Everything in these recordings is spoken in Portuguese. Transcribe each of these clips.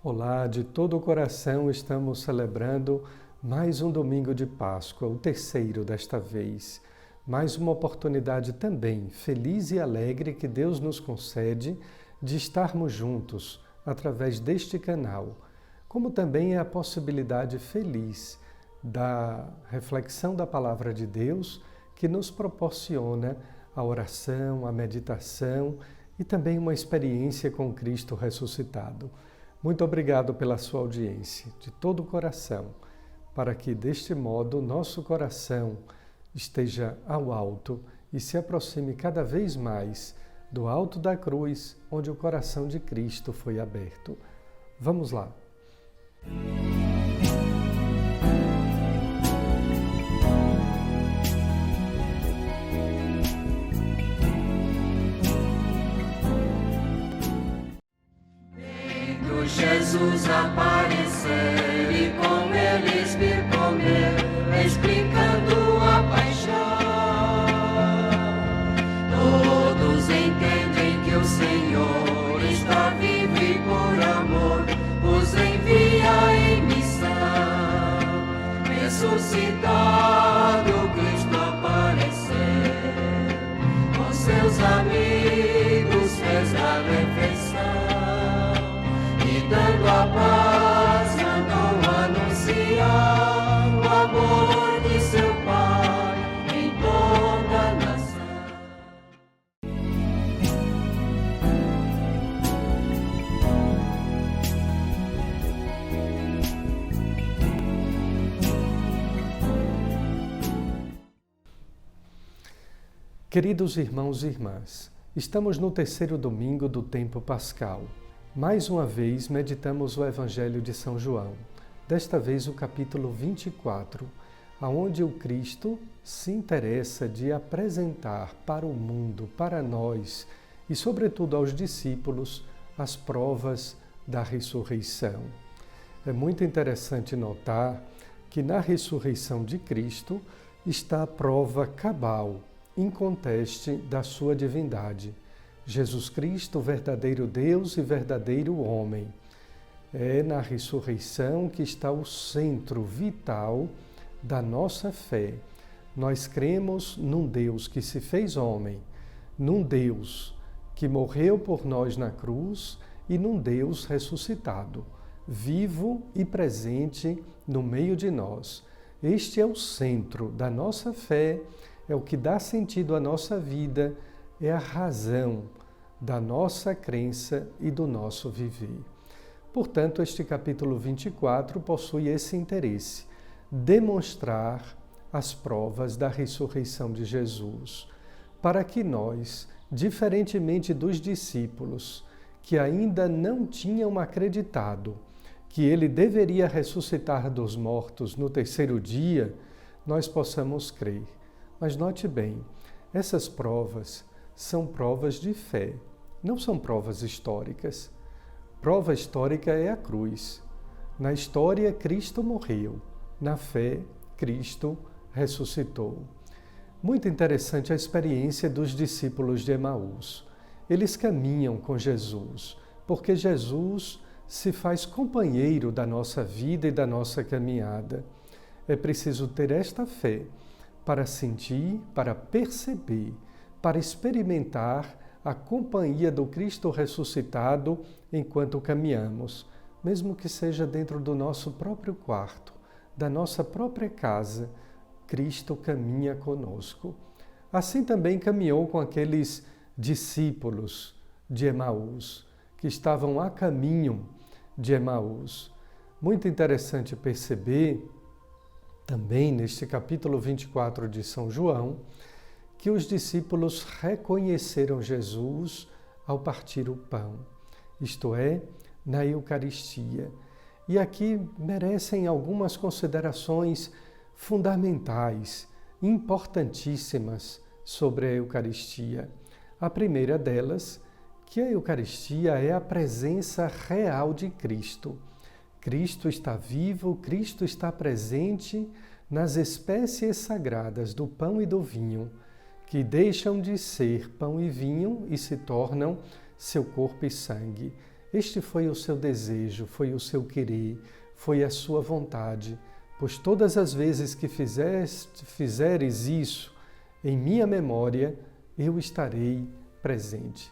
Olá, de todo o coração estamos celebrando mais um domingo de Páscoa, o terceiro desta vez. Mais uma oportunidade também feliz e alegre que Deus nos concede de estarmos juntos através deste canal, como também é a possibilidade feliz da reflexão da Palavra de Deus que nos proporciona a oração, a meditação e também uma experiência com Cristo ressuscitado. Muito obrigado pela sua audiência, de todo o coração, para que deste modo nosso coração esteja ao alto e se aproxime cada vez mais do alto da cruz, onde o coração de Cristo foi aberto. Vamos lá. Jesus aparecer e com eles vir comer, explicando a paixão. Todos entendem que o Senhor está vivo e por amor os envia em missão. Ressuscitado Cristo aparecer, com seus amigos fez a refeição. Dando a paz, mandou anunciar o amor de seu Pai em toda a nação. Queridos irmãos e irmãs, estamos no terceiro domingo do tempo pascal. Mais uma vez meditamos o Evangelho de São João, desta vez o capítulo 24, aonde o Cristo se interessa de apresentar para o mundo, para nós e sobretudo aos discípulos, as provas da ressurreição. É muito interessante notar que na ressurreição de Cristo está a prova cabal, inconteste da sua divindade. Jesus Cristo, verdadeiro Deus e verdadeiro homem. É na ressurreição que está o centro vital da nossa fé. Nós cremos num Deus que se fez homem, num Deus que morreu por nós na cruz e num Deus ressuscitado, vivo e presente no meio de nós. Este é o centro da nossa fé, é o que dá sentido à nossa vida, é a razão da nossa crença e do nosso viver. Portanto, este capítulo 24 possui esse interesse, demonstrar as provas da ressurreição de Jesus, para que nós, diferentemente dos discípulos, que ainda não tinham acreditado que ele deveria ressuscitar dos mortos no terceiro dia, nós possamos crer. Mas note bem, essas provas são provas de fé, não são provas históricas. Prova histórica é a cruz. Na história, Cristo morreu. Na fé, Cristo ressuscitou. Muito interessante a experiência dos discípulos de Emaús. Eles caminham com Jesus, porque Jesus se faz companheiro da nossa vida e da nossa caminhada. É preciso ter esta fé para sentir, para perceber, para experimentar a companhia do Cristo ressuscitado enquanto caminhamos, mesmo que seja dentro do nosso próprio quarto, da nossa própria casa, Cristo caminha conosco. Assim também caminhou com aqueles discípulos de Emaús, que estavam a caminho de Emaús. Muito interessante perceber também neste capítulo 24 de São João, que os discípulos reconheceram Jesus ao partir o pão, isto é, na Eucaristia. E aqui merecem algumas considerações fundamentais, importantíssimas sobre a Eucaristia. A primeira delas, que a Eucaristia é a presença real de Cristo. Cristo está vivo, Cristo está presente nas espécies sagradas do pão e do vinho, que deixam de ser pão e vinho e se tornam seu corpo e sangue. Este foi o seu desejo, foi o seu querer, foi a sua vontade, pois todas as vezes que fizeres isso em minha memória, eu estarei presente.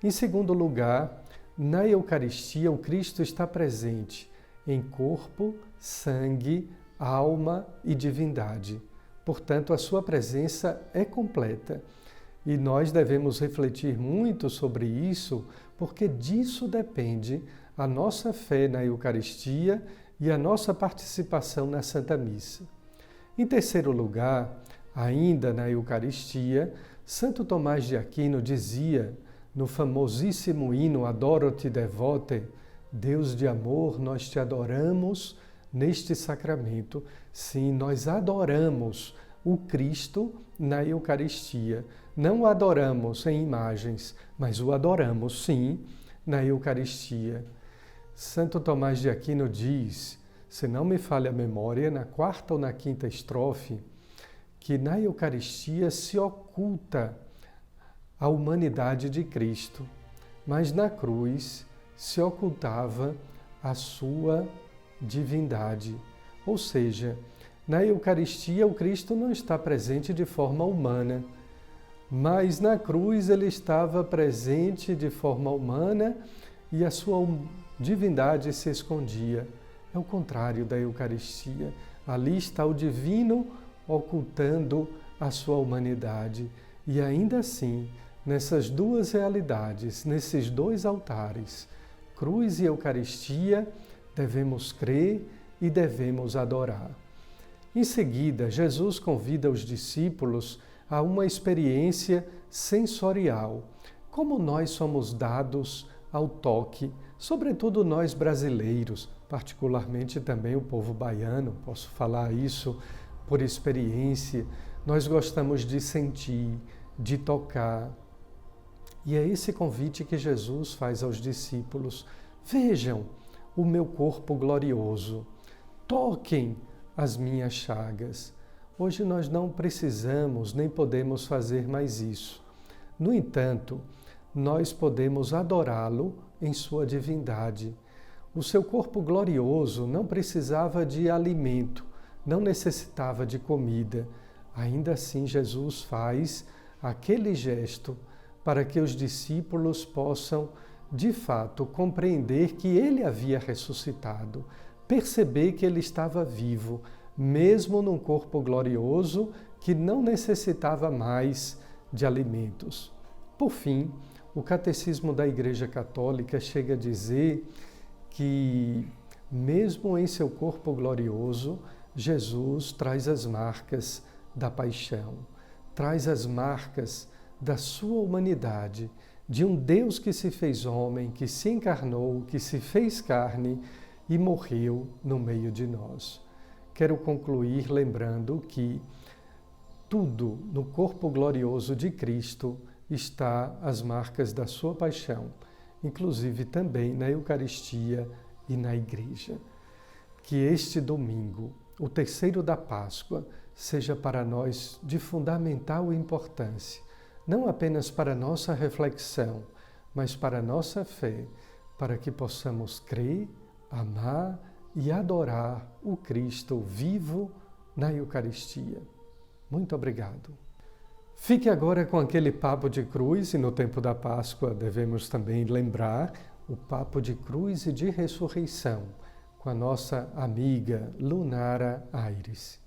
Em segundo lugar, na Eucaristia, o Cristo está presente em corpo, sangue, alma e divindade. Portanto, a sua presença é completa. E nós devemos refletir muito sobre isso, porque disso depende a nossa fé na Eucaristia e a nossa participação na Santa Missa. Em terceiro lugar, ainda na Eucaristia, Santo Tomás de Aquino dizia, no famosíssimo hino Adoro-te Devote, Deus de amor, nós te adoramos neste sacramento. Sim, nós adoramos o Cristo na Eucaristia. Não o adoramos em imagens, mas o adoramos, sim, na Eucaristia. Santo Tomás de Aquino diz, se não me falha a memória, na quarta ou na quinta estrofe, que na Eucaristia se oculta a humanidade de Cristo, mas na cruz se ocultava a sua divindade. Ou seja, na Eucaristia o Cristo não está presente de forma humana, mas na cruz ele estava presente de forma humana e a sua divindade se escondia. É o contrário da Eucaristia. Ali está o divino ocultando a sua humanidade. E ainda assim, nessas duas realidades, nesses dois altares, cruz e Eucaristia, devemos crer e devemos adorar. Em seguida, Jesus convida os discípulos a uma experiência sensorial. Como nós somos dados ao toque, sobretudo nós brasileiros, particularmente também o povo baiano, posso falar isso por experiência, nós gostamos de sentir, de tocar. E é esse convite que Jesus faz aos discípulos. Vejam o meu corpo glorioso, toquem as minhas chagas. Hoje nós não precisamos nem podemos fazer mais isso. No entanto, nós podemos adorá-lo em sua divindade. O seu corpo glorioso não precisava de alimento, não necessitava de comida. Ainda assim, Jesus faz aquele gesto para que os discípulos possam, de fato, compreender que ele havia ressuscitado, perceber que ele estava vivo, mesmo num corpo glorioso que não necessitava mais de alimentos. Por fim, o Catecismo da Igreja Católica chega a dizer que, mesmo em seu corpo glorioso, Jesus traz as marcas da paixão, traz as marcas da sua humanidade, de um Deus que se fez homem, que se encarnou, que se fez carne e morreu no meio de nós. Quero concluir lembrando que tudo no corpo glorioso de Cristo está as marcas da sua paixão, inclusive também na Eucaristia e na Igreja. Que este domingo, o terceiro da Páscoa, seja para nós de fundamental importância, não apenas para nossa reflexão, mas para nossa fé, para que possamos crer, amar e adorar o Cristo vivo na Eucaristia. Muito obrigado. Fique agora com aquele papo de cruz, e no tempo da Páscoa devemos também lembrar o papo de cruz e de ressurreição com a nossa amiga Lunara Aires.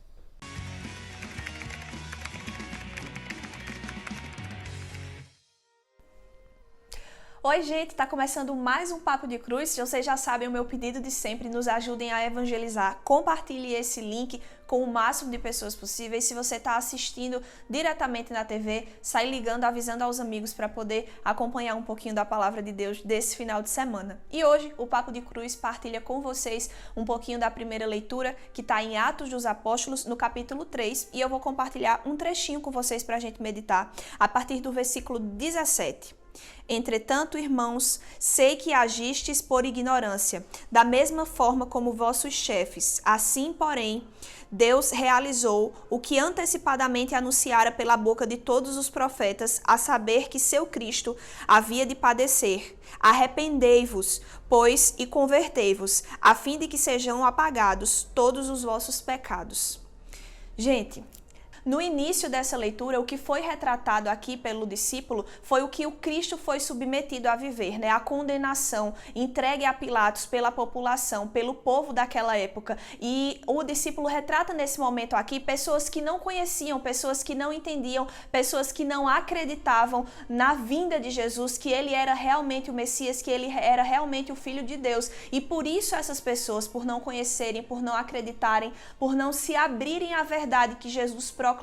Oi, gente, tá começando mais um Papo de Cruz. Vocês já sabem o meu pedido de sempre, nos ajudem a evangelizar. Compartilhe esse link com o máximo de pessoas possíveis. Se você está assistindo diretamente na TV, sai ligando, avisando aos amigos para poder acompanhar um pouquinho da Palavra de Deus desse final de semana. E hoje, o Papo de Cruz partilha com vocês um pouquinho da primeira leitura, que está em Atos dos Apóstolos, no capítulo 3, e eu vou compartilhar um trechinho com vocês para a gente meditar, a partir do versículo 17. Entretanto, irmãos, sei que agistes por ignorância, da mesma forma como vossos chefes. Assim, porém, Deus realizou o que antecipadamente anunciara pela boca de todos os profetas, a saber que seu Cristo havia de padecer. Arrependei-vos, pois, e convertei-vos, a fim de que sejam apagados todos os vossos pecados. Gente, no início dessa leitura, o que foi retratado aqui pelo discípulo foi o que o Cristo foi submetido a viver, né? A condenação entregue a Pilatos pela população, pelo povo daquela época. E o discípulo retrata nesse momento aqui pessoas que não conheciam, pessoas que não entendiam, pessoas que não acreditavam na vinda de Jesus, que ele era realmente o Messias, que ele era realmente o Filho de Deus. E por isso essas pessoas, por não conhecerem, por não acreditarem, por não se abrirem à verdade que Jesus proclamava,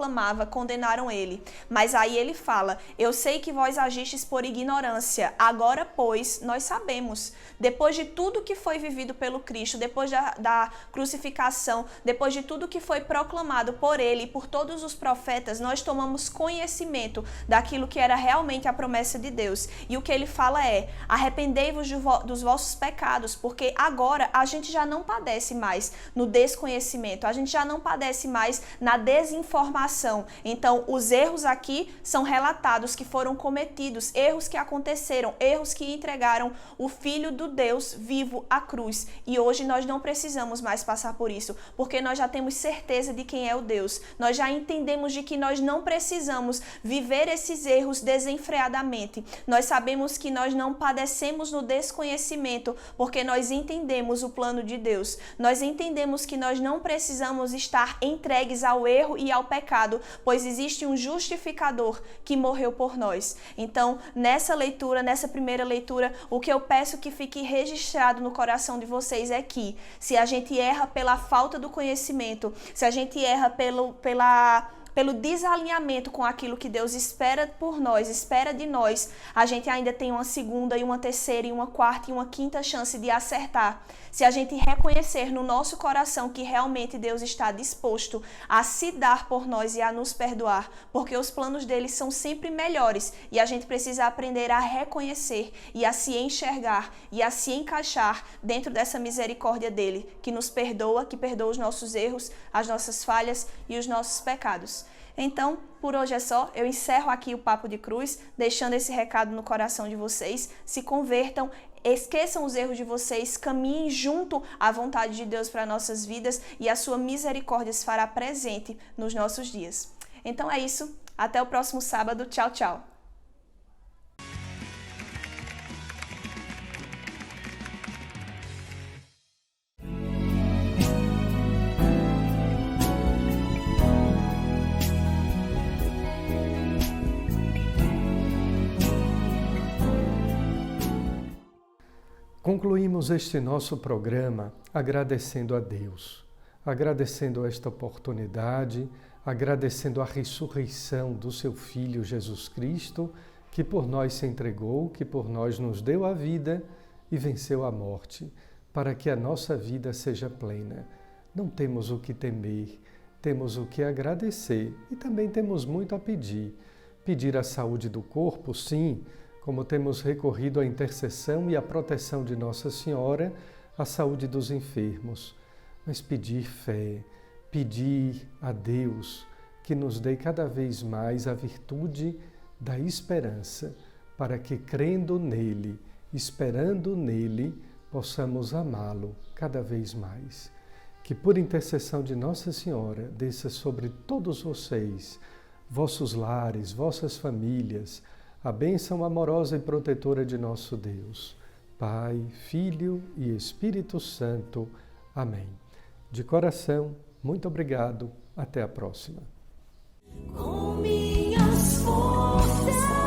condenaram ele. Mas aí ele fala: eu sei que vós agistes por ignorância, agora pois nós sabemos. Depois de tudo que foi vivido pelo Cristo, depois da crucificação, depois de tudo que foi proclamado por ele e por todos os profetas, nós tomamos conhecimento daquilo que era realmente a promessa de Deus. E o que ele fala é: arrependei-vos dos vossos pecados, porque agora a gente já não padece mais no desconhecimento, a gente já não padece mais na desinformação. Então, os erros aqui são relatados que foram cometidos, erros que aconteceram, erros que entregaram o Filho do Deus vivo à cruz. E hoje nós não precisamos mais passar por isso, porque nós já temos certeza de quem é o Deus. Nós já entendemos de que nós não precisamos viver esses erros desenfreadamente. Nós sabemos que nós não padecemos no desconhecimento, porque nós entendemos o plano de Deus. Nós entendemos que nós não precisamos estar entregues ao erro e ao pecado, pois existe um justificador que morreu por nós. Então, nessa leitura, nessa primeira leitura, o que eu peço que fique registrado no coração de vocês é que, se a gente erra pela falta do conhecimento, se a gente erra pelo desalinhamento com aquilo que Deus espera por nós, espera de nós, a gente ainda tem uma segunda e uma terceira e uma quarta e uma quinta chance de acertar. Se a gente reconhecer no nosso coração que realmente Deus está disposto a se dar por nós e a nos perdoar, porque os planos dele são sempre melhores e a gente precisa aprender a reconhecer e a se enxergar e a se encaixar dentro dessa misericórdia dele, que nos perdoa, que perdoa os nossos erros, as nossas falhas e os nossos pecados. Então, por hoje é só. Eu encerro aqui o Papo de Cruz, deixando esse recado no coração de vocês. Se convertam, esqueçam os erros de vocês, caminhem junto à vontade de Deus para nossas vidas e a sua misericórdia se fará presente nos nossos dias. Então é isso. Até o próximo sábado. Tchau, tchau. Concluímos este nosso programa agradecendo a Deus, agradecendo esta oportunidade, agradecendo a ressurreição do seu Filho Jesus Cristo, que por nós se entregou, que por nós nos deu a vida e venceu a morte, para que a nossa vida seja plena. Não temos o que temer, temos o que agradecer e também temos muito a pedir. Pedir a saúde do corpo, sim, como temos recorrido à intercessão e à proteção de Nossa Senhora, a saúde dos enfermos, mas pedir fé, pedir a Deus que nos dê cada vez mais a virtude da esperança, para que, crendo nele, esperando nele, possamos amá-lo cada vez mais. Que por intercessão de Nossa Senhora desça sobre todos vocês, vossos lares, vossas famílias, a bênção amorosa e protetora de nosso Deus, Pai, Filho e Espírito Santo. Amém. De coração, muito obrigado. Até a próxima. Com minhas forças